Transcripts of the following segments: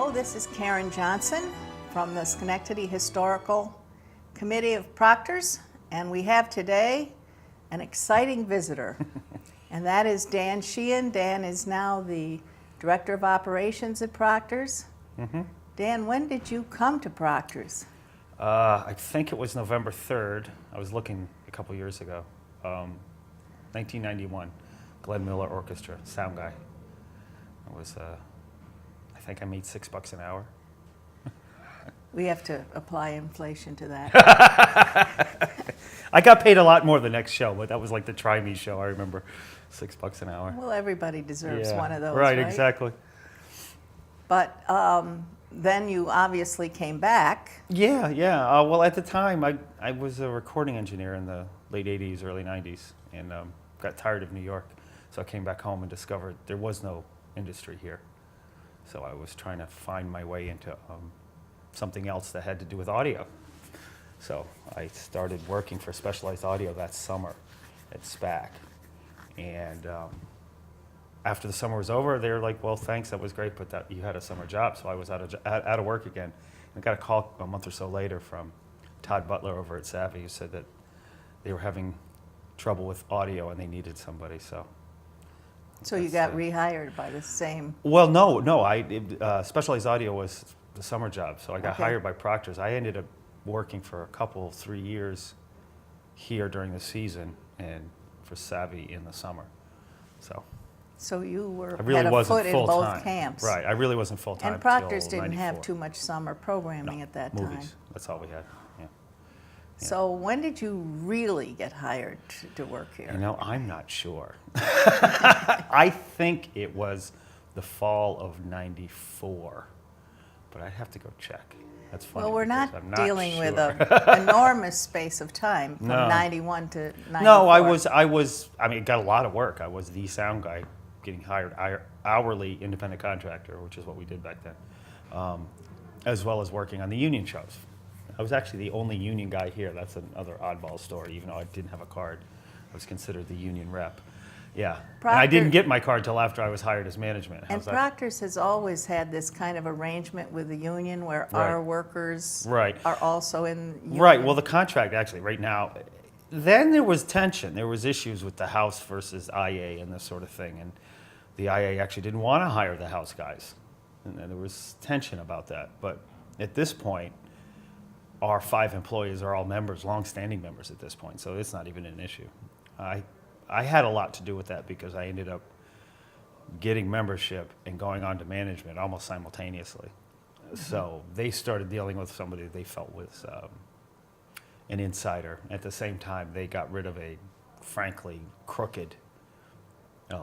Hello, this is Karen Johnson from the Schenectady Historical Committee of Proctors, and we have today an exciting visitor, and that is Dan Sheehan. Dan is now the Director of Operations at Proctors. Dan, when did you come to Proctors? I think it was November 3rd. I was looking a couple years ago. 1991, Glenn Miller Orchestra, sound guy. I think I made $6 an hour. We have to apply inflation to that. I got paid a lot more the next show, but that was like the Try Me show, I remember. $6 an hour. Well, everybody deserves one of those, right? Exactly. But then you obviously came back. Yeah. Well, at the time, I was a recording engineer in the late 80s, early 90s, and got tired of New York. So I came back home and discovered there was no industry here. So I was trying to find my way into something else that had to do with audio. So I started working for Specialized Audio that summer at SPAC. And after the summer was over, they were like, well, thanks, that was great, but you had a summer job. So I was out of work again. I got a call a month or so later from Todd Butler over at Savvy, who said that they were having trouble with audio and they needed somebody. So you got rehired by the same? Well, no. Specialized Audio was the summer job, so I got hired by Proctors. I ended up working for 3 years here during the season and for Savvy in the summer. So you really had a foot in both time. camps. Right, I really wasn't full-time. And Proctors till didn't 94. have too much summer programming at that time. Movies. That's all we had. Yeah. So when did you really get hired to work here? You know, I'm not sure. I think it was the fall of '94, but I'd have to go check. That's funny. Well, we're not dealing sure. with an enormous space of time from No. 91 to 94. No, I mean, got a lot of work. I was the sound guy getting hired, hourly independent contractor, which is what we did back then, as well as working on the union shows. I was actually the only union guy here. That's another oddball story. Even though I didn't have a card, I was considered the union rep. Yeah, and I didn't get my card till after I was hired as management. And Proctors has always had this kind of arrangement with the union where our workers are also in the union. Right, well, the contract actually, right now, then there was tension. There was issues with the House versus IA and this sort of thing. And the IA actually didn't want to hire the House guys. And there was tension about that. But at this point, our 5 employees are all members, long-standing members at this point, so it's not even an issue. I had a lot to do with that because I ended up getting membership and going on to management almost simultaneously. So they started dealing with somebody they felt was an insider. At the same time, they got rid of a frankly crooked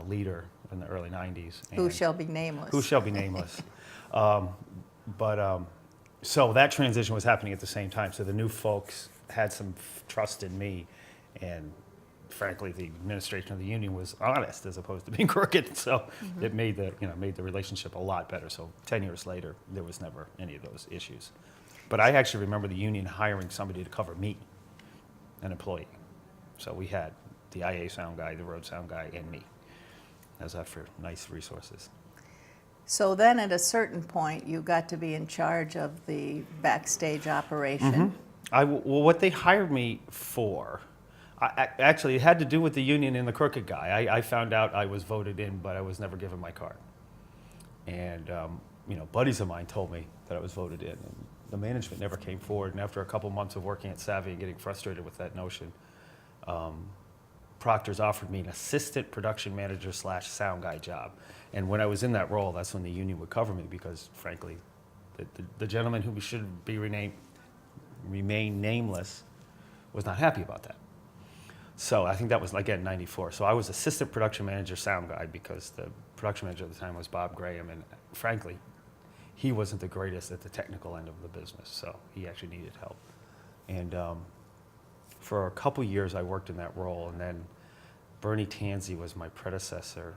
leader in the early 90s. Who shall be nameless. Who shall be nameless. So that transition was happening at the same time. So the new folks had some trust in me, and frankly, the administration of the union was honest as opposed to being crooked. So it made the relationship a lot better. So 10 years later, there was never any of those issues. But I actually remember the union hiring somebody to cover me, an employee. So we had the IA sound guy, the road sound guy, and me. How's that for nice resources? So then at a certain point, you got to be in charge of the backstage operation. Well, what they hired me for, actually, it had to do with the union and the crooked guy. I found out I was voted in, but I was never given my card. And, buddies of mine told me that I was voted in. And the management never came forward. And after a couple months of working at Savvy and getting frustrated with that notion, Proctors offered me an assistant production manager / sound guy job. And when I was in that role, that's when the union would cover me because, frankly, the gentleman who should remain nameless was not happy about that. So I think that was, again, 94. So I was assistant production manager sound guy because the production manager at the time was Bob Graham. And frankly, he wasn't the greatest at the technical end of the business. So he actually needed help. And for a couple years, I worked in that role. And then Bernie Tanzi was my predecessor,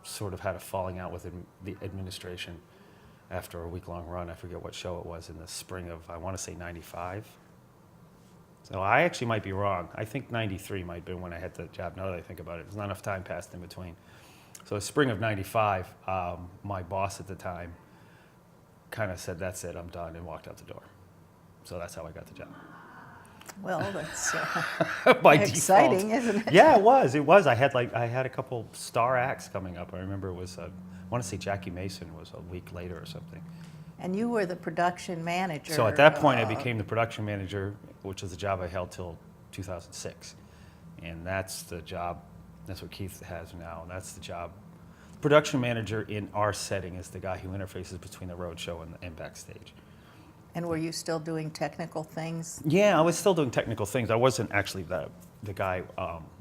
sort of had a falling out with the administration after a week-long run. I forget what show it was in the spring of, I want to say, 95. So I actually might be wrong. I think 93 might have been when I had the job, now that I think about it. There's not enough time passed in between. So spring of 95, my boss at the time kind of said, "That's it, I'm done," and walked out the door. So that's how I got the job. Well, that's By exciting, default. isn't it? Yeah, it was. It was. I had a couple star acts coming up. I remember it was. I want to say Jackie Mason was a week later or something. And you were the production manager. So at that point, I became the production manager, which is the job I held till 2006, and that's the job. That's what Keith has now, and that's the job. Production manager in our setting is the guy who interfaces between the road show and backstage. And were you still doing technical things? Yeah, I was still doing technical things. I wasn't actually the guy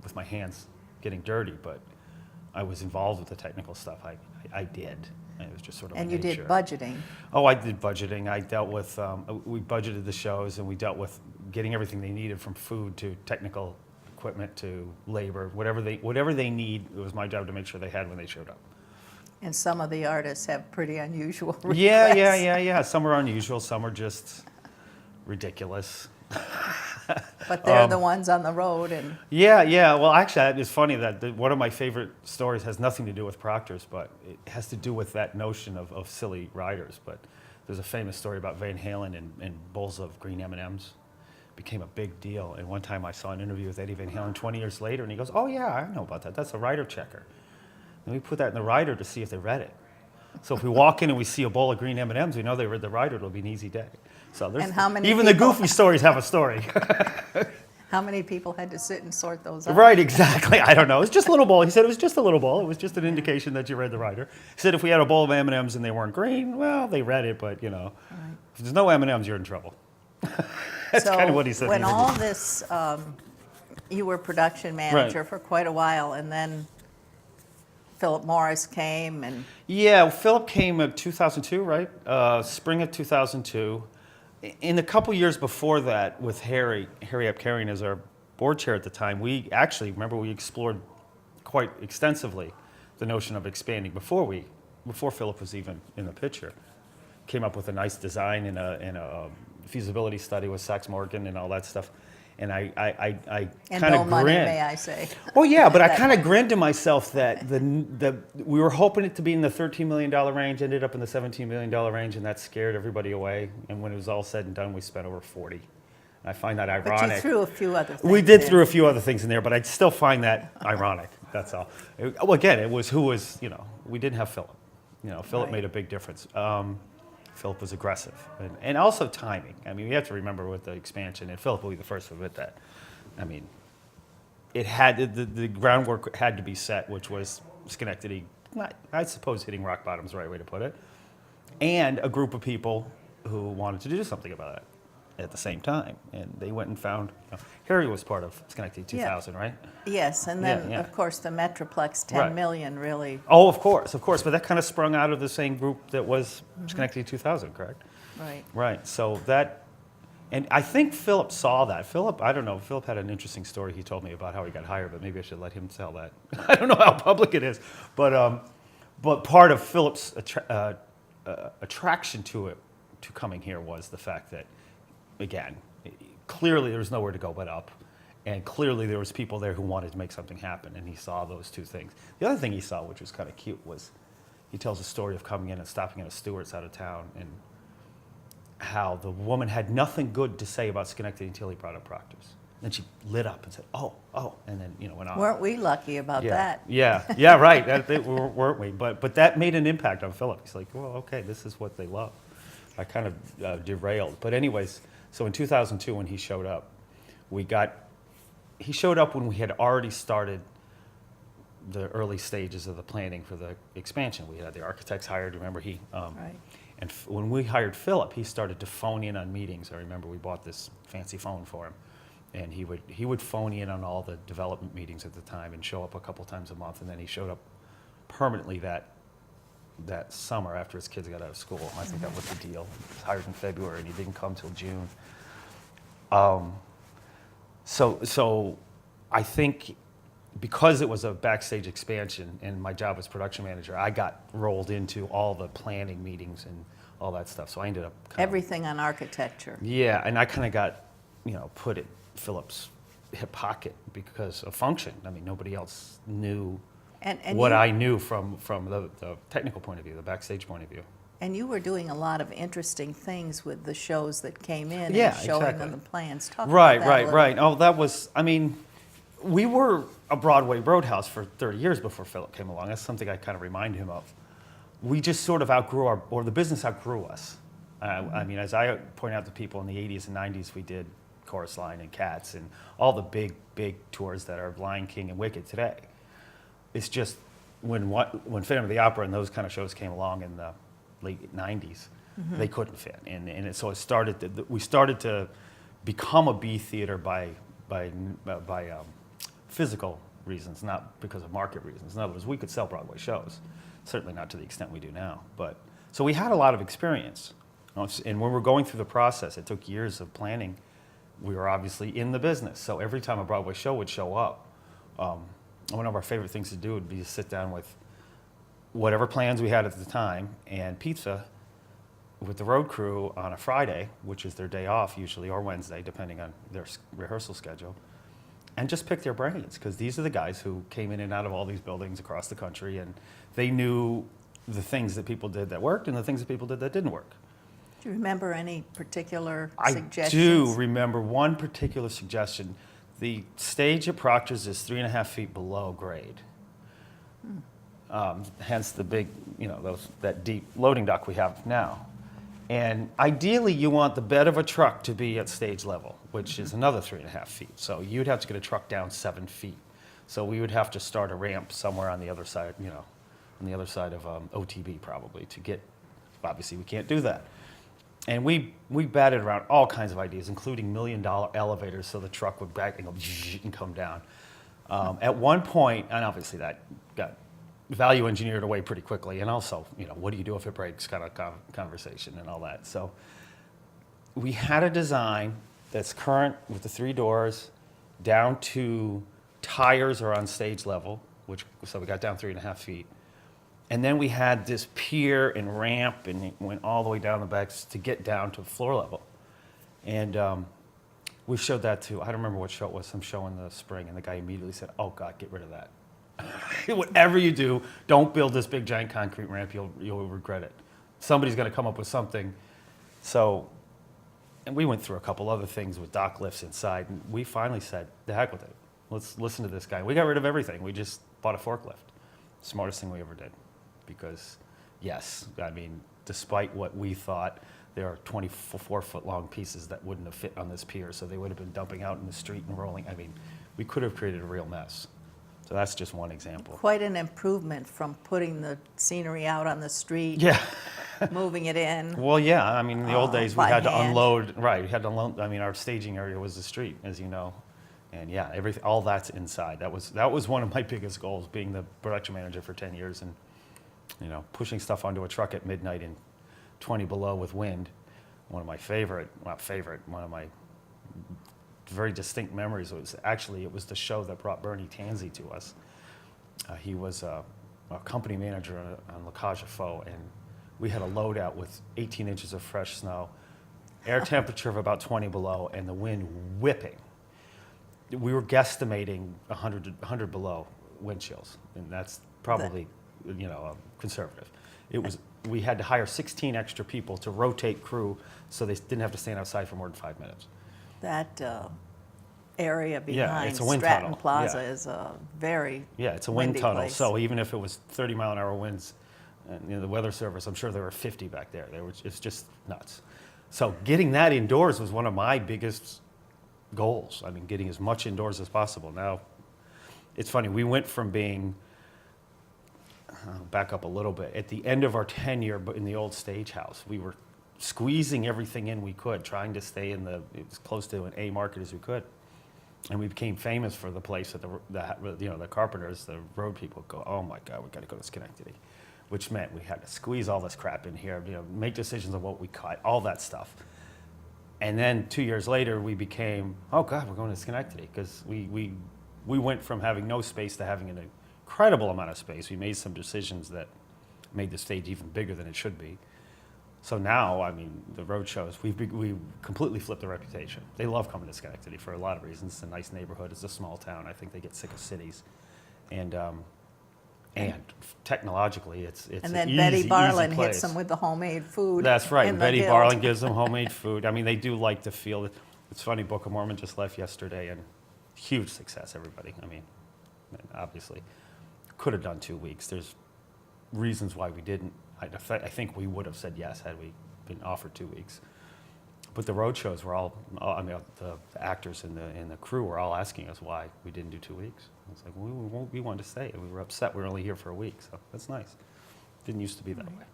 with my hands getting dirty, but I was involved with the technical stuff. I did. It was just sort of And a you nature. did budgeting. Oh, I did budgeting. I dealt with, we budgeted the shows, and we dealt with getting everything they needed, from food to technical equipment to labor, whatever they need. It was my job to make sure they had when they showed up. And some of the artists have pretty unusual requests. Yeah. Some are unusual, some are just ridiculous. But they're the ones on the road. And Yeah. Well, actually, it's funny that one of my favorite stories has nothing to do with Proctors, but it has to do with that notion of silly riders. But there's a famous story about Van Halen and bowls of green M&Ms. Became a big deal. And one time I saw an interview with Eddie Van Halen 20 years later, and he goes, "Oh yeah, I know about that. That's a rider checker." And we put that in the rider to see if they read it. So if we walk in and we see a bowl of green M&Ms, we know they read the rider. It'll be an easy day. So there's, And how many even the people- goofy stories have a story. how many people had to sit and sort those out? Right, exactly. I don't know. It's just a little bowl. He said it was just a little bowl. It was just an indication that you read the rider. He said if we had a bowl of M&Ms and they weren't green, well, they read it, but Right. if there's no M&Ms, you're in trouble. That's So kind of what he said. when all this, you were production manager Right. for quite a while, and then Philip Morris came, and Yeah, Philip came in 2002, right? Spring of 2002. In a couple years before that, with Harry Apkarian as our board chair at the time, we actually, remember, we explored quite extensively the notion of expanding before Philip was even in the picture. Came up with a nice design and a feasibility study with Sachs Morgan and all that stuff. And I and kind no of money, grinned. may I say. Well, yeah, but I That kind of grinned to myself that we were hoping it to be in the $13 million range, ended up in the $17 million range, and that scared everybody away. And when it was all said and done, we spent over 40. I find that ironic. But you threw a few other things We did in. throw a few other things in there, but I still find that ironic. That's all. Well, again, it was who was, we didn't have Philip. Philip Right. made a big difference. Philip was aggressive, and also timing. I mean, we have to remember with the expansion, and Philip will be the first to admit that. I mean, it had the groundwork had to be set, which was Schenectady. I suppose hitting rock bottom is the right way to put it, and a group of people who wanted to do something about it at the same time, and they went and found. Harry was part of Schenectady 2000, right? Yes, and then, Yeah. of course, the Metroplex 10 Right. million really, Oh, of course, but that kind of sprung out of the same group that was Schenectady 2000, correct? right. Right. So that, and I think Philip saw that. Philip, I don't know. Philip had an interesting story he told me about how he got hired, but maybe I should let him tell that. I don't know how public it is, but part of Philip's attraction to coming here was the fact that, again, clearly there was nowhere to go but up, and clearly there was people there who wanted to make something happen, and he saw those two things. The other thing he saw, which was kind of cute, was he tells a story of coming in and stopping at a Stewart's out of town, and how the woman had nothing good to say about Schenectady until he brought up Proctors. Then she lit up and said, oh, and then went on. Weren't we lucky about that? Yeah, right. Weren't we? But that made an impact on Philip. He's like, well, okay, this is what they love. I kind of derailed. But anyways, so in 2002 when he showed up, he showed up when we had already started the early stages of the planning for the expansion. We had the architects hired. Remember, Right. and when we hired Philip, he started to phone in on meetings. I remember we bought this fancy phone for him, and he would phone in on all the development meetings at the time and show up a couple times a month. And then he showed up permanently that summer after his kids got out of school. I think that was the deal. He was hired in February, and he didn't come till June. So I think because it was a backstage expansion and my job as production manager, I got rolled into all the planning meetings and all that stuff. So I ended up Everything on architecture. Yeah, and I kind of got, put in Philip's hip pocket because of function. I mean, nobody else knew And what you, I knew from the technical point of view, the backstage point of view. And you were doing a lot of interesting things with the shows that came in Yeah, and showing exactly. them the plans. Talk Right, about that a right, little. right. Oh, that was, I mean, we were a Broadway Roadhouse for 30 years before Philip came along. That's something I kind of remind him of. We just sort of outgrew or the business outgrew us. I mean, as I point out to people in the 80s and 90s, we did Chorus Line and Cats and all the big tours that are Lion King and Wicked today. It's just when Phantom of the Opera and those kind of shows came along in the late 90s, they couldn't fit. So we started to become a B theater by physical reasons, not because of market reasons. In other words, we could sell Broadway shows, certainly not to the extent we do now. But so we had a lot of experience, and when we're going through the process, it took years of planning. We were obviously in the business, so every time a Broadway show would show up, one of our favorite things to do would be to sit down with whatever plans we had at the time and pizza with the road crew on a Friday, which is their day off usually, or Wednesday, depending on their rehearsal schedule, and just pick their brains, because these are the guys who came in and out of all these buildings across the country, and they knew the things that people did that worked and the things that people did that didn't work. Do you remember any particular I suggestions? do remember one particular suggestion. The stage at Proctors is 3.5 feet below grade. Hence the big, that deep loading dock we have now. And ideally, you want the bed of a truck to be at stage level, which is another 3.5 feet. So you'd have to get a truck down 7 feet. So we would have to start a ramp somewhere on the other side, on the other side of OTB probably to get. Obviously, we can't do that. And we batted around all kinds of ideas, including $1 million elevators, so the truck would back and go and come down. At one point, and obviously that got value engineered away pretty quickly, and also, what do you do if it breaks kind of conversation and all that. So we had a design that's current with the 3 doors, down to tires are on stage level, so we got down 3.5 feet. And then we had this pier and ramp, and it went all the way down the backs to get down to floor level. And we showed that to, I don't remember what show it was, some show in the spring, and the guy immediately said, "Oh God, get rid of that. Whatever you do, don't build this big giant concrete ramp, you'll regret it. Somebody's gonna come up with something." So, and we went through a couple other things with dock lifts inside, and we finally said, the heck with it. Let's listen to this guy. We got rid of everything. We just bought a forklift. Smartest thing we ever did. Because, yes, I mean, despite what we thought, there are 24-foot-long pieces that wouldn't have fit on this pier, so they would have been dumping out in the street and rolling. I mean, we could have created a real mess. So that's just one example. Quite an improvement from putting the scenery out on the street, Yeah. moving it in. Well, yeah, I mean, in the old days, we by had to hand. unload, right, we had to unload, I mean, our staging area was the street, as you know. And yeah, all that's inside. That was one of my biggest goals, being the production manager for 10 years and, pushing stuff onto a truck at midnight in 20 below with wind. One of my one of my very distinct memories was it was the show that brought Bernie Tanzi to us. He was a company manager on La Cage aux Folles, and we had a loadout with 18 inches of fresh snow, air temperature of about 20 below, and the wind whipping. We were guesstimating 100 below wind chills, and that's probably conservative. We had to hire 16 extra people to rotate crew so they didn't have to stand outside for more than 5 minutes. That area Yeah, behind it's a wind Stratton tunnel. Plaza Yeah. is a very It's a wind windy tunnel. place. So even if it was 30-mile-an-hour winds, and the weather service, I'm sure there were 50 back there. It's just nuts. So getting that indoors was one of my biggest goals. I mean, getting as much indoors as possible. Now, it's funny. We went from being, back up a little bit, at the end of our tenure in the old stage house, we were squeezing everything in we could, trying to stay as close to an A market as we could. And we became famous for the place that the carpenters, the road people go, "Oh my God, we got to go to Schenectady," which meant we had to squeeze all this crap in here, make decisions on what we cut, all that stuff. And then 2 years later, we became, "Oh God, we're going to Schenectady," because we went from having no space to having an incredible amount of space. We made some decisions that made the stage even bigger than it should be. So now, I mean, the road shows, we completely flipped the reputation. They love coming to Schenectady for a lot of reasons. It's a nice neighborhood. It's a small town. I think they get sick of cities. And And technologically, it's And then an Betty easy Barlin place. hits them with the homemade food. That's right. in the Betty guild. Barlin gives them homemade food. I mean, they do like to feel it. It's funny, Book of Mormon just left yesterday, and huge success, everybody. I mean, obviously, could have done 2 weeks. There's reasons why we didn't. I think we would have said yes had we been offered 2 weeks. But the road shows were all, I mean, the actors and the crew were all asking us why we didn't do 2 weeks. It's like, we wanted to stay. We were upset. We were only here for a week, so that's nice. Didn't used to be that way.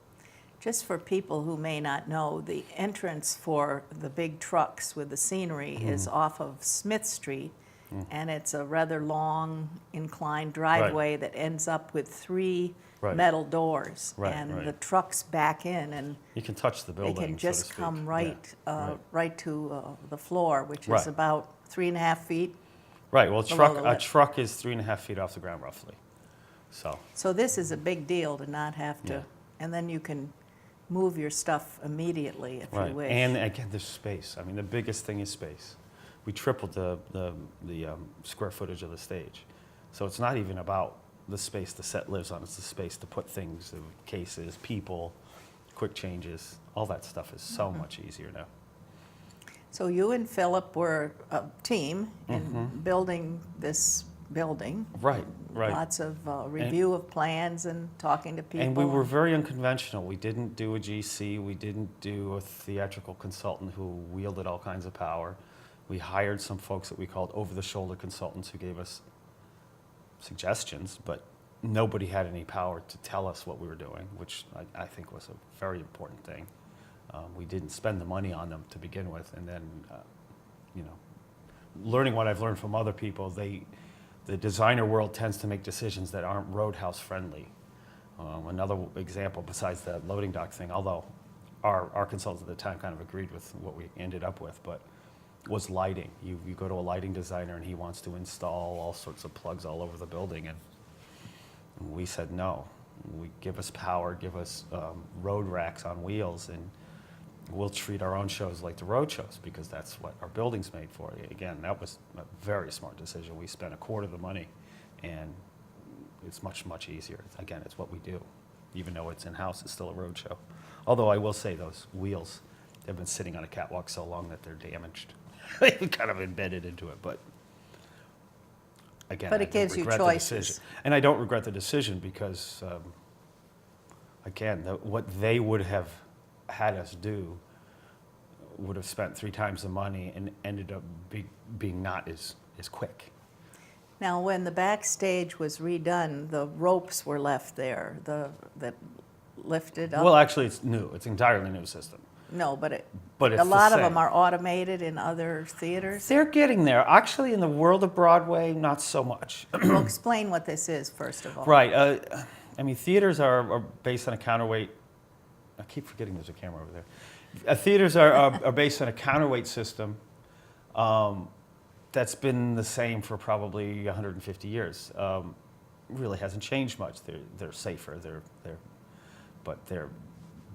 Just for people who may not know, the entrance for the big trucks with the scenery is off of Smith Street, and it's a rather long inclined driveway that ends up with 3 Right. metal doors. Right, and right. the trucks back in, and You can touch the they building, can so to just speak. come Yeah, right to the floor, which is Right. about 3.5 feet. Right, well, below the a lip. truck is 3.5 feet off the ground, roughly. So, So this is a big deal to not have to, Yeah. and then you can move your stuff immediately if right. you wish. And again, there's space. I mean, the biggest thing is space. We tripled the square footage of the stage. So it's not even about the space the set lives on, it's the space to put things, cases, people, quick changes. All that stuff is so much easier now. So you and Philip were a team in building this building. Right, right. Lots of review of plans and talking to people. And we were very unconventional. We didn't do a GC. We didn't do a theatrical consultant who wielded all kinds of power. We hired some folks that we called over-the-shoulder consultants who gave us suggestions, but nobody had any power to tell us what we were doing, which I think was a very important thing. We didn't spend the money on them to begin with, and then, learning what I've learned from other people, the designer world tends to make decisions that aren't roadhouse friendly. Another example besides the loading dock thing, although our consultants at the time kind of agreed with what we ended up with, but was lighting. You go to a lighting designer and he wants to install all sorts of plugs all over the building, and we said no. We give us power, give us road racks on wheels, and we'll treat our own shows like the road shows because that's what our building's made for. Again, that was a very smart decision. We spent a quarter of the money, and it's much, much easier. Again, it's what we do. Even though it's in-house, it's still a road show. Although I will say those wheels have been sitting on a catwalk so long that they're damaged. They've kind of embedded into it, but again, But I it don't gives you regret the choices. decision. And I don't regret the decision because, again, what they would have had us do would have spent 3 times the money and ended up being not as quick. Now, when the backstage was redone, the ropes were left there, that lifted up. Well, actually, it's new. It's an entirely new system. No, but But a it's the lot of same. them are automated in other theaters. They're getting there. Actually, in the world of Broadway, not so much. Well, explain what this is, first of all. Right. I mean, theaters are based on a counterweight. I keep forgetting there's a camera over there. Theaters are based on a counterweight system that's been the same for probably 150 years. Really hasn't changed much. They're safer. But they're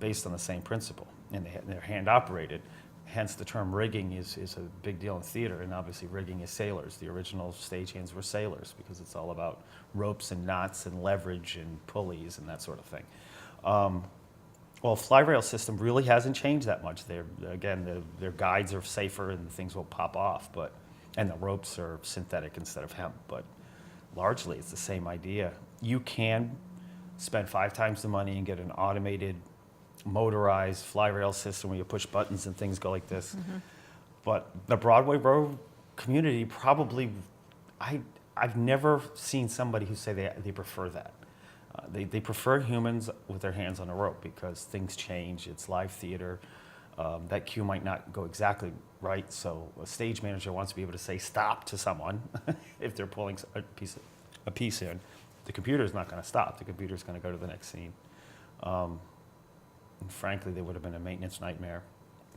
based on the same principle, and they're hand operated. Hence, the term rigging is a big deal in theater, and obviously rigging is sailors. The original stagehands were sailors because it's all about ropes and knots and leverage and pulleys and that sort of thing. Well, fly rail system really hasn't changed that much. Their guides are safer and things will pop off, and the ropes are synthetic instead of hemp, but largely it's the same idea. You can spend 5 times the money and get an automated, motorized fly rail system where you push buttons and things go like this. But the Broadway road community probably, I've never seen somebody who say they prefer that. They prefer humans with their hands on a rope because things change. It's live theater. That cue might not go exactly right, so a stage manager wants to be able to say stop to someone if they're pulling a piece in. The computer's not going to stop. The computer's going to go to the next scene. And frankly, they would have been a maintenance nightmare.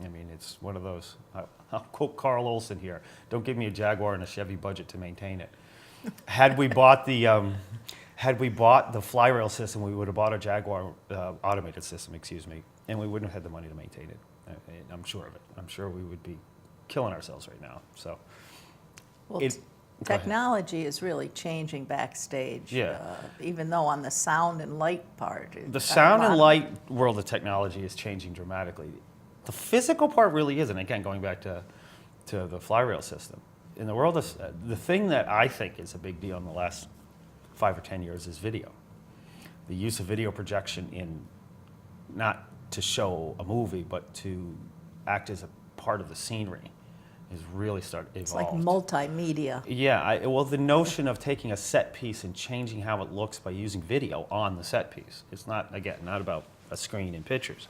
I mean, it's one of those. I'll quote Carl Olson here: "Don't give me a Jaguar and a Chevy budget to maintain it." Had we bought the fly rail system, we would have bought a Jaguar automated system, and we wouldn't have had the money to maintain it. I'm sure of it. I'm sure we would be killing ourselves right now. So, Well, Go ahead. technology is really changing backstage. Yeah. Even though on the sound and light part. The sound and light world of technology is changing dramatically. The physical part really isn't. Again, going back to the fly rail system. In the world of, the thing that I think is a big deal in the last 5 or 10 years is video. The use of video projection in, not to show a movie, but to act as a part of the scenery is really started It's like evolved. multimedia. Yeah, well, the notion of taking a set piece and changing how it looks by using video on the set piece. It's not, again, not about a screen and pictures.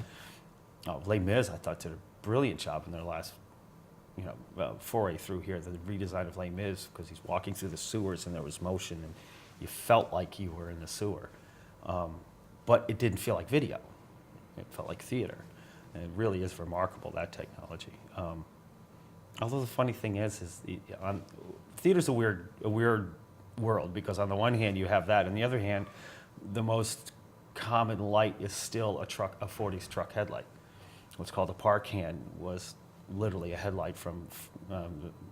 Les Mis, I thought, did a brilliant job in their last, foray through here, the redesign of Les Mis, because he's walking through the sewers and there was motion and you felt like you were in the sewer. But it didn't feel like video. It felt like theater. And it really is remarkable, that technology. Although the funny thing is theater's a weird world, because on the one hand you have that, and the other hand, the most common light is still a 40s truck headlight. What's called a park hand was literally a headlight from the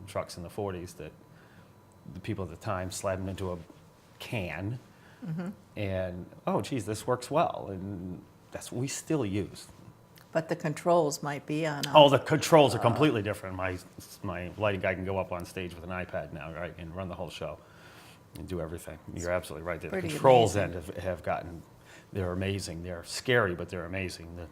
trucks in the 40s that the people at the time slammed into a can, and oh geez, this works well, and that's what we still use. But the controls might be on. Oh, the controls are completely different. My lighting guy can go up on stage with an iPad now, right, and run the whole show and do everything. You're absolutely right. The pretty controls amazing. end have gotten, they're amazing. They're scary, but they're amazing. The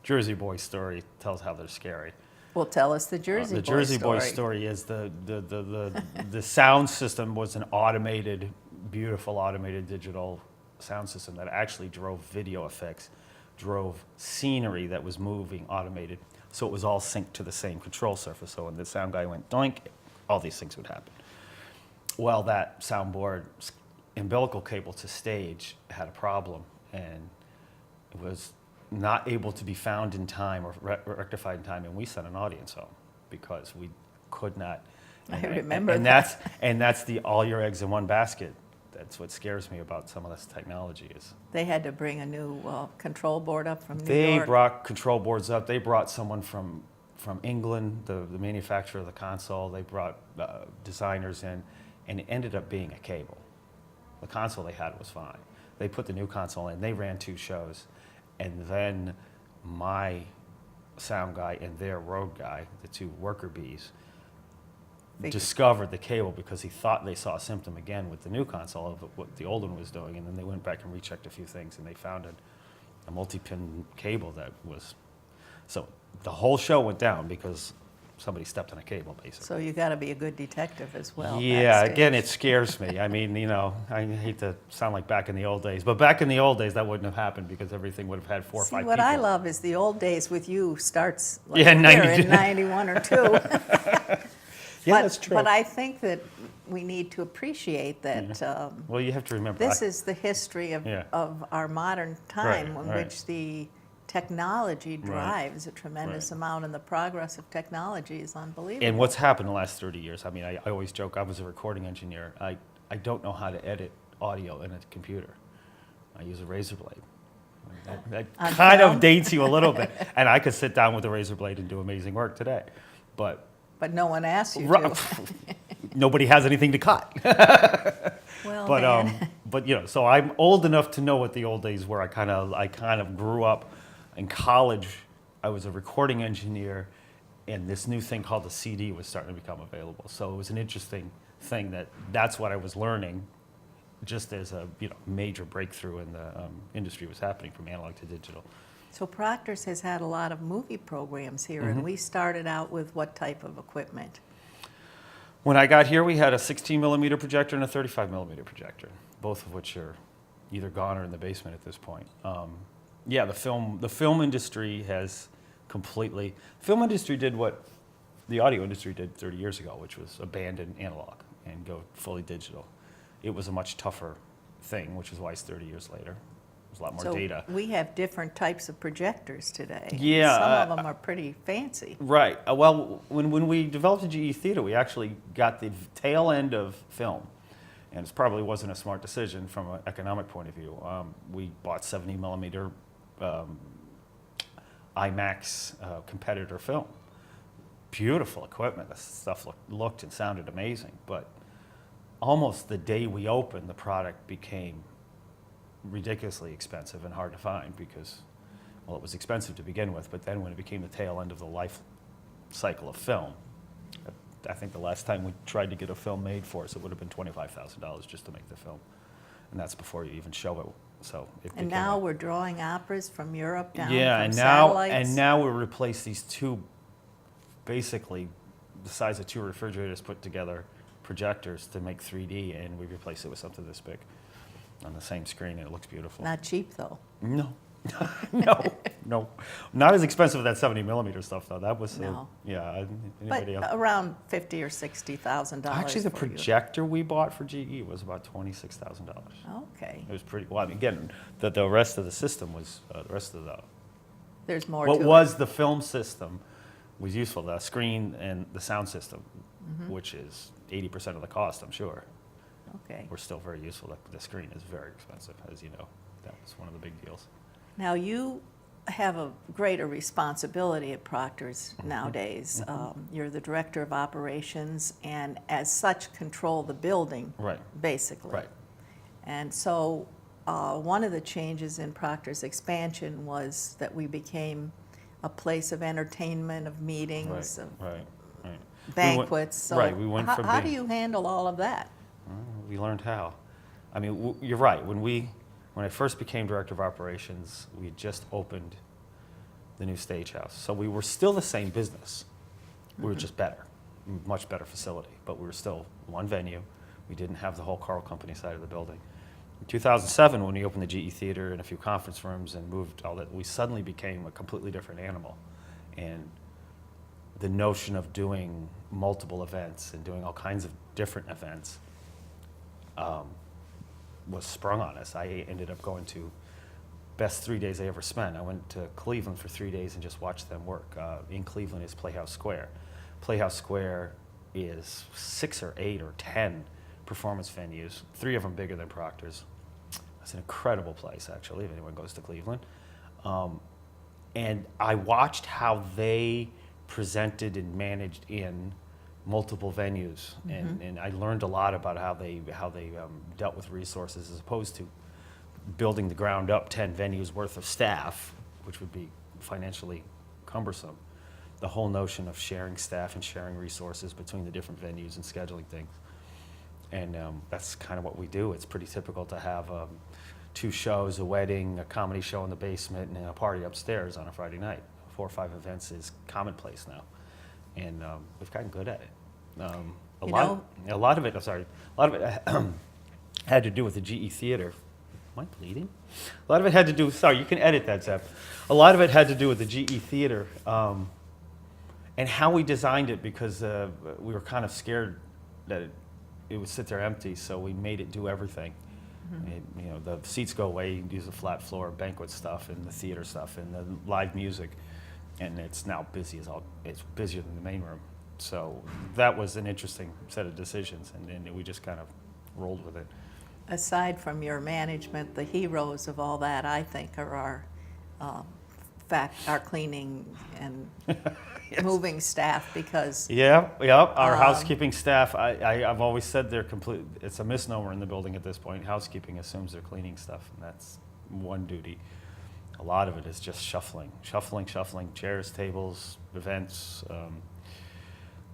Jersey Boy story tells how they're scary. Well, tell us the Jersey Boy The Jersey story. Boy story is the sound system was an automated, beautiful automated digital sound system that actually drove video effects, drove scenery that was moving automated. So it was all synced to the same control surface. So when the sound guy went doink, all these things would happen. Well, that soundboard's umbilical cable to stage had a problem, and it was not able to be found in time or rectified in time, and we sent an audience home because we could not. I remember and that. that's the all your eggs in one basket. That's what scares me about some of this technology is. They had to bring a new control board up from New They York. brought control boards up. They brought someone from England, the manufacturer of the console. They brought designers in, and it ended up being a cable. The console they had was fine. They put the new console in. They ran 2 shows, and then my sound guy and their road guy, the 2 worker bees, discovered the cable because he thought they saw a symptom again with the new console of what the old one was doing, and then they went back and rechecked a few things, and they found a multi-pin cable that was, so the whole show went down because somebody stepped on a cable, basically. So you got to be a good detective as well. Yeah, backstage. again, it scares me. I mean, I hate to sound like back in the old days, but back in the old days, that wouldn't have happened because everything would have had 4 or 5 See, people. what I love is the old days with you starts like Yeah, here 92. in 91 or 2. Yeah, but, that's true. But I think that we need to appreciate that Well, you have to remember, this is the history of, Yeah. of our modern time, Right, in right. which the technology drives a tremendous Right. amount, and the progress of technology is unbelievable. and what's happened the last 30 years, I mean, I always joke, I was a recording engineer. I don't know how to edit audio in a computer. I use a razor blade. That On kind film? of dates you a little bit. And I could sit down with a razor blade and do amazing work today. But no one asks you Ru- to. nobody has anything to cut. Well, But man. so I'm old enough to know what the old days were. I kind of grew up in college. I was a recording engineer, and this new thing called the CD was starting to become available. So it was an interesting thing that's what I was learning, just as a major breakthrough in the industry was happening from analog to digital. So Proctors has had a lot of movie programs here, and we started out with what type of equipment? When I got here, we had a 16 millimeter projector and a 35 millimeter projector, both of which are either gone or in the basement at this point. Yeah, the film industry has completely. The film industry did what the audio industry did 30 years ago, which was abandon analog and go fully digital. It was a much tougher thing, which is why it's 30 years later. There's a lot more So data. we have different types of projectors today. and Yeah, some of them are pretty fancy. Right. Well, when we developed a GE Theater, we actually got the tail end of film. And it probably wasn't a smart decision from an economic point of view. We bought 70 millimeter IMAX competitor film. Beautiful equipment. The stuff looked and sounded amazing. But almost the day we opened, the product became ridiculously expensive and hard to find because, well, it was expensive to begin with, but then when it became the tail end of the life cycle of film, I think the last time we tried to get a film made for us, it would have been $25,000 just to make the film. And that's before you even show it. So it And now we're drawing operas from Europe down yeah, from and now satellites. and now we replace these two, basically the size of two refrigerators put together, projectors to make 3D, and we replace it with something this big on the same screen, and it looks beautiful. Not cheap, though. No, no, not as expensive as that 70 millimeter stuff though. That was No. yeah. But Anybody else? around $50,000 or $60,000. Actually, the for you. projector we bought for GE was about $26,000. Okay. It was pretty well. I mean, again, the rest of the system was the rest of the There's more what to was the film system was useful. The screen and the sound system, which is 80% of the cost, I'm sure. it. Okay. Were still very useful. The screen is very expensive, as you know. That was one of the big deals. Now, you have a greater responsibility at Proctors Mm-hmm. nowadays. You're the director of operations, and as such, control the building, Right. basically. Right. And so, one of the changes in Proctor's expansion was that we became a place of entertainment, of meetings, of Right. banquets. So right, we went from how do being- you handle all of that? We learned how. I mean, you're right. When I first became director of operations, we had just opened the new stage house. So we were still the same business. We were just better, much better facility, but we were still one venue. We didn't have the whole Carl Company side of the building. In 2007, when we opened the GE Theater and a few conference rooms and moved all that, we suddenly became a completely different animal. And the notion of doing multiple events and doing all kinds of different events was sprung on us. I ended up going to best 3 days I ever spent. I went to Cleveland for 3 days and just watched them work. In Cleveland is Playhouse Square. Playhouse Square is 6 or 8 or 10 performance venues, 3 of them bigger than Proctor's. It's an incredible place, actually, if anyone goes to Cleveland. And I watched how they presented and managed in multiple venues, and I learned a lot about how they dealt with resources as opposed to building the ground up 10 venues worth of staff, which would be financially cumbersome. The whole notion of sharing staff and sharing resources between the different venues and scheduling things. And that's kind of what we do. It's pretty typical to have 2 shows, a wedding, a comedy show in the basement, and a party upstairs on a Friday night. 4 or 5 events is commonplace now. And we've gotten good at it. A lot of it had to do with the GE Theater. Am I bleeding? A lot of it had to do. Sorry, you can edit that, Zeb. A lot of it had to do with the GE Theater and how we designed it, because we were kind of scared that it would sit there empty, so we made it do everything. The seats go away. You can use the flat floor, banquet stuff, and the theater stuff, and the live music. And it's now busy as all. It's busier than the main room. So that was an interesting set of decisions, and we just kind of rolled with it. Aside from your management, the heroes of all that, I think, are our cleaning and Yes. moving staff, because Yeah. Our housekeeping staff. I've always said they're complete. It's a misnomer in the building at this point. Housekeeping assumes they're cleaning stuff, and that's one duty. A lot of it is just shuffling, chairs, tables, events.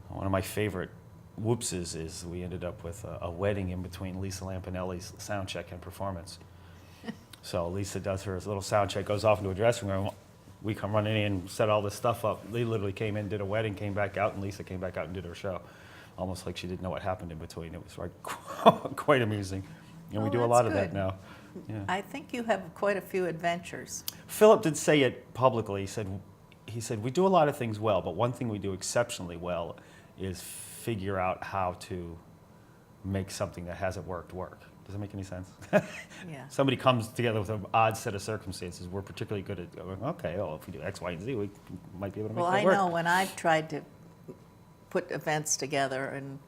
One of my favorite whoopses is we ended up with a wedding in between Lisa Lampanelli's sound check and performance. So Lisa does her little sound check, goes off into a dressing room. We come running in, set all this stuff up. They literally came in, did a wedding, came back out, and Lisa came back out and did her show. Almost like she didn't know what happened in between. It was quite amusing. And we Oh, do a that's lot of good. that now. Yeah. I think you have quite a few adventures. Philip did say it publicly. He said, we do a lot of things well, but one thing we do exceptionally well is figure out how to make something that hasn't worked work. Does that make any sense? Yeah. Somebody comes together with an odd set of circumstances. We're particularly good at going, okay, if we do X, Y, and Z, we might be able to make Well, that I work. know when I've tried to put events together and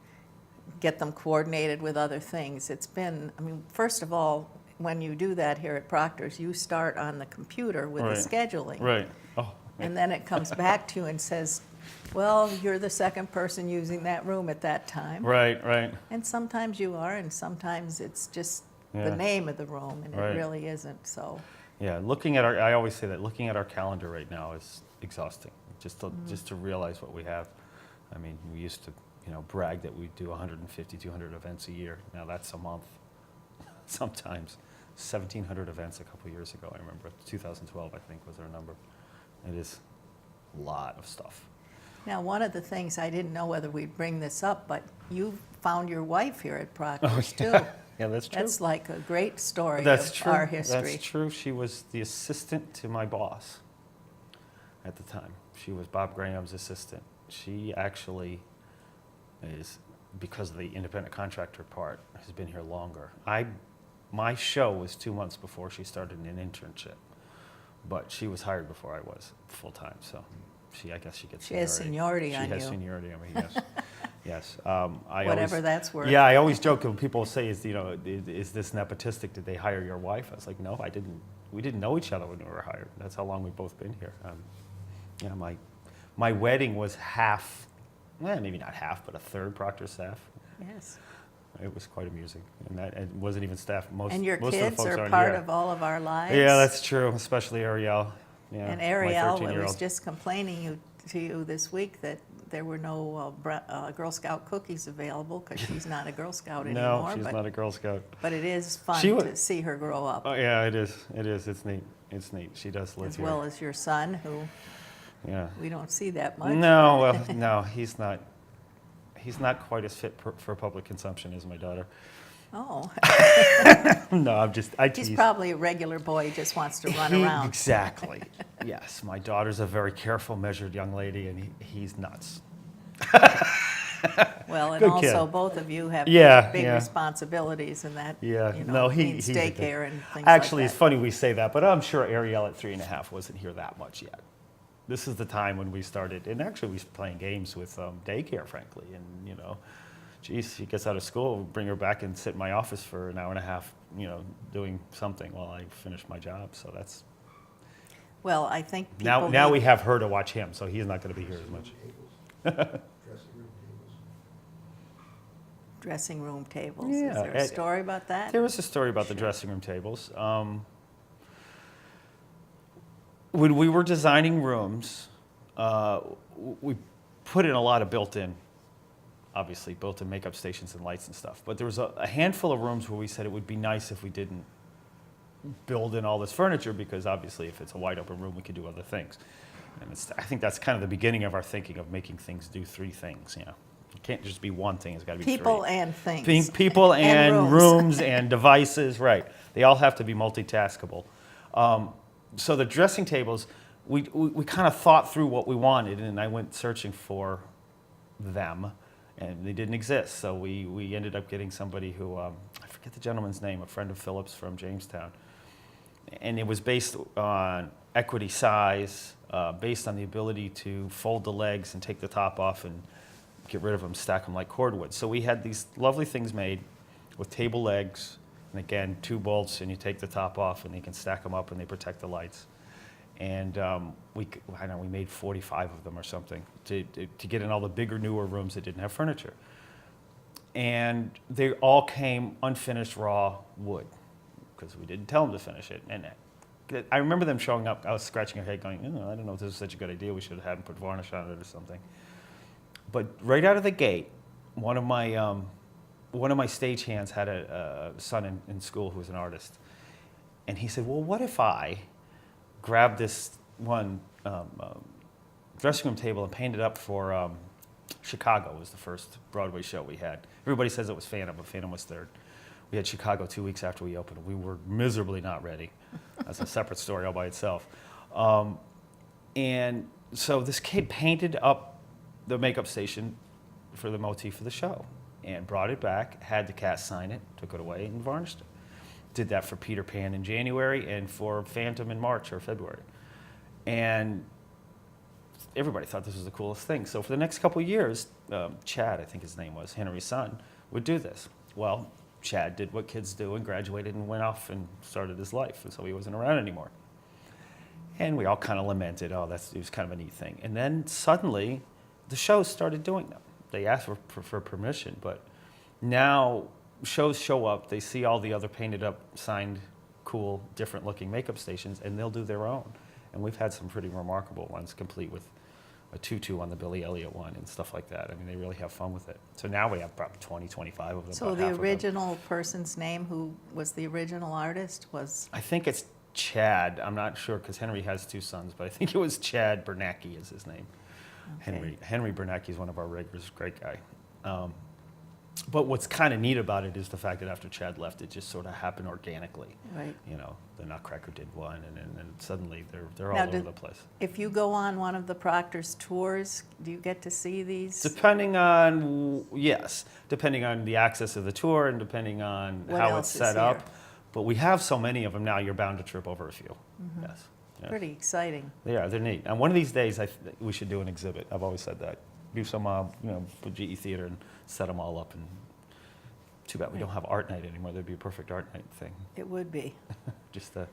get them coordinated with other things, it's been, first of all, when you do that here at Proctor's, you start on the computer with Right. the scheduling. Right. Oh, And then it comes back to you and says, Well, you're the second person using that room at that time. Right, right. And sometimes you are, and sometimes it's just Yeah. the name of the room, and Right. it really isn't, so. Yeah, I always say that looking at our calendar right now is exhausting. Just to realize what we have. I mean, we used to, brag that we do 150, 200 events a year. Now that's a month. Sometimes 1,700 events a couple years ago. I remember 2012, I think, was our number. It is a lot of stuff. Now, one of the things, I didn't know whether we'd bring this up, but you found your wife here at Proctors, too. Yeah, that's true. That's like a great story That's of true. our history. That's true. She was the assistant to my boss at the time. She was Bob Graham's assistant. She actually is, because of the independent contractor part, has been here longer. My show was 2 months before she started an internship, but she was hired before I was full-time, so I guess she gets She has seniority on She has you. seniority on me, yes. Yes. Whatever that's worth. Yeah, I always joke when people say, is this nepotistic? Did they hire your wife? I was like, no, I didn't. We didn't know each other when we were hired. That's how long we've both been here. My wedding was half, maybe not half, but a third Proctor staff. Yes. It was quite amusing, and it wasn't even staff. And your most of kids the folks are aren't part here. of all of our lives. Yeah, that's true, especially Ariel. Yeah, And my Ariel 13-year-old. was just complaining to you this week that there were no Girl Scout cookies available because she's not a Girl Scout anymore. No, she's not a Girl Scout. But it is fun She wa- to see her grow up, Oh yeah, it is. It is. It's neat. It's neat. She does live as here. well as your son, who Yeah. we don't see that much. No, well, no, he's not. He's not quite as fit for public consumption as my daughter. Oh, No, I he's tease. probably a regular boy, he just wants to run around. Exactly. Yes, my daughter's a very careful, measured young lady, and he's nuts. Well, and Good also kid. both of you have Yeah, big yeah. responsibilities, and that Yeah, no, he- means he's a good- daycare and things Actually, like it's that. funny we say that, but I'm sure Ariel at 3.5 wasn't here that much yet. This is the time when we started, and actually we was playing games with daycare, frankly, and geez, she gets out of school, bring her back and sit in my office for an hour and a half, doing something while I finish my job. So that's Well, I think people now need- we have her to watch him, so he's not going to be here as much. dressing room tables. Is Yeah, there a story about that? There was a story about the dressing room tables. When we were designing rooms, we put in a lot of built-in makeup stations and lights and stuff. But there was a handful of rooms where we said it would be nice if we didn't build in all this furniture, because obviously if it's a wide open room, we could do other things. And I think that's kind of the beginning of our thinking of making things do three things. It can't just be one thing, it's got to be People three. and things. People And and rooms. rooms and devices, right. They all have to be multitaskable. So the dressing tables, we kind of thought through what we wanted, and I went searching for them, and they didn't exist. So we ended up getting somebody who, I forget the gentleman's name, a friend of Philip's from Jamestown. And it was based on equity size, based on the ability to fold the legs and take the top off and get rid of them, stack them like cordwood. So we had these lovely things made with table legs, and again, 2 bolts, and you take the top off, and they can stack them up, and they protect the lights. And we made 45 of them or something to get in all the bigger, newer rooms that didn't have furniture. And they all came unfinished raw wood, because we didn't tell them to finish it. And I remember them showing up. I was scratching her head going, I don't know if this is such a good idea. We should have had them put varnish on it or something. But right out of the gate, one of my stagehands had a son in school who was an artist. And he said, well, what if I grab this one dressing room table and paint it up for Chicago? Was the first Broadway show we had. Everybody says it was Phantom, but Phantom was third. We had Chicago 2 weeks after we opened. We were miserably not ready. That's a separate story all by itself. And so this kid painted up the makeup station for the motif of the show and brought it back, had the cast sign it, took it away, and varnished it. Did that for Peter Pan in January and for Phantom in March or February. And everybody thought this was the coolest thing. So for the next couple of years, Chad, I think his name was, Henry's son, would do this. Well, Chad did what kids do and graduated and went off and started his life, and so he wasn't around anymore. And we all kind of lamented, it was kind of a neat thing. And then suddenly, the shows started doing them. They asked for permission, but now shows show up, they see all the other painted up, signed, cool, different looking makeup stations, and they'll do their own. And we've had some pretty remarkable ones, complete with a tutu on the Billy Elliot one and stuff like that. I mean, they really have fun with it. So now we have probably 20, 25 of them. So about the half of them. original person's name, who was the original artist, was? I think it's Chad. I'm not sure because Henry has 2 sons, but I think it was Chad Bernacki is his name. Okay. Henry Bernacki is one of our riggers, great guy. But what's kind of neat about it is the fact that after Chad left, it just sort of happened organically. Right. You know, the Nutcracker did one, and then suddenly they're Now, all over the place. If you go on one of the Proctors tours, do you get to see these? Depending on, yes, depending on the access of the tour and depending on What how else it's is set here? up. But we have so many of them now, you're bound to trip over a few. Yes. Yes. Pretty exciting. Yeah, they're neat. And one of these days, we should do an exhibit. I've always said that. Do some, for GE Theater and set them all up. And too bad we don't have art night anymore. That'd be a perfect art night thing. It would be. Just a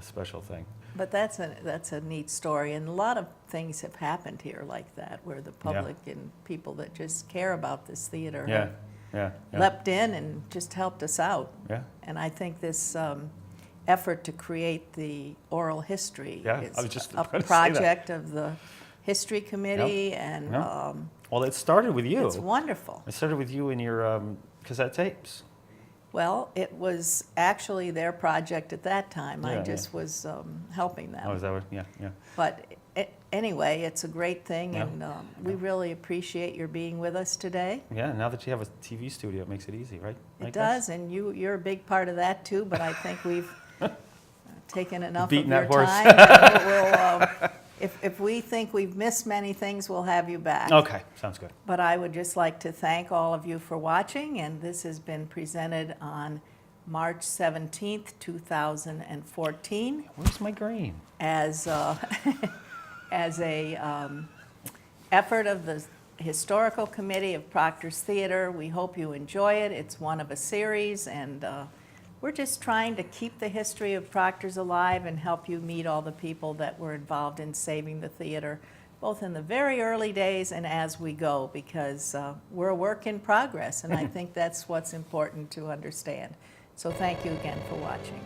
special thing. But that's a neat story, and a lot of things have happened here like that, where the public and people that just care about this theater Yeah, have yeah. leapt in and just helped us out. Yeah. And I think this effort to create the oral history Yeah, is I was just a about to say that. project of the History Committee, and Yeah. Well, it started with you. it's wonderful. It started with you and your cassette tapes. Well, it was actually their project at that time. I Yeah, just was helping them. Oh, is that what? Yeah, yeah. But anyway, it's a great thing, Yeah. and we really appreciate your being with us today. Yeah, now that you have a TV studio, it makes it easy, right? It Right, guys? does, and you're a big part of that too, but I think we've taken enough Beaten of that your horse. time. If we think we've missed many things, we'll have you back. Okay, sounds good. But I would just like to thank all of you for watching, and this has been presented on March 17th, 2014 Where's my green? as as a effort of the Historical Committee of Proctors Theater. We hope you enjoy it. It's one of a series, and we're just trying to keep the history of Proctors alive and help you meet all the people that were involved in saving the theater, both in the very early days and as we go, because we're a work in progress, and I think that's what's important to understand. So thank you again for watching.